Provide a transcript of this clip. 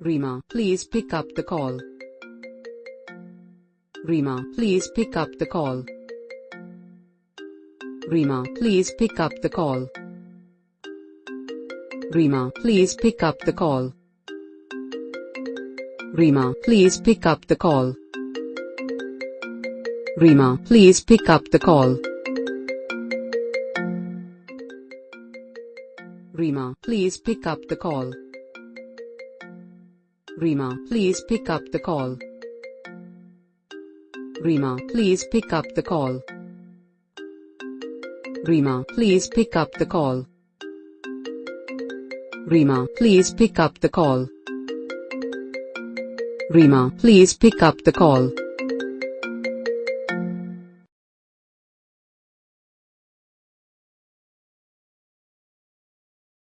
Reema, please pick up the call. Reema, please pick up the call. Reema, please pick up the call. Reema, please pick up the call. Reema, please pick up the call. Reema, please pick up the call. Reema, please pick up the call. Reema, please pick up the call. Reema, please pick up the call. Reema, please pick up the call. Reema, please pick up the call. Reema, please pick up the call.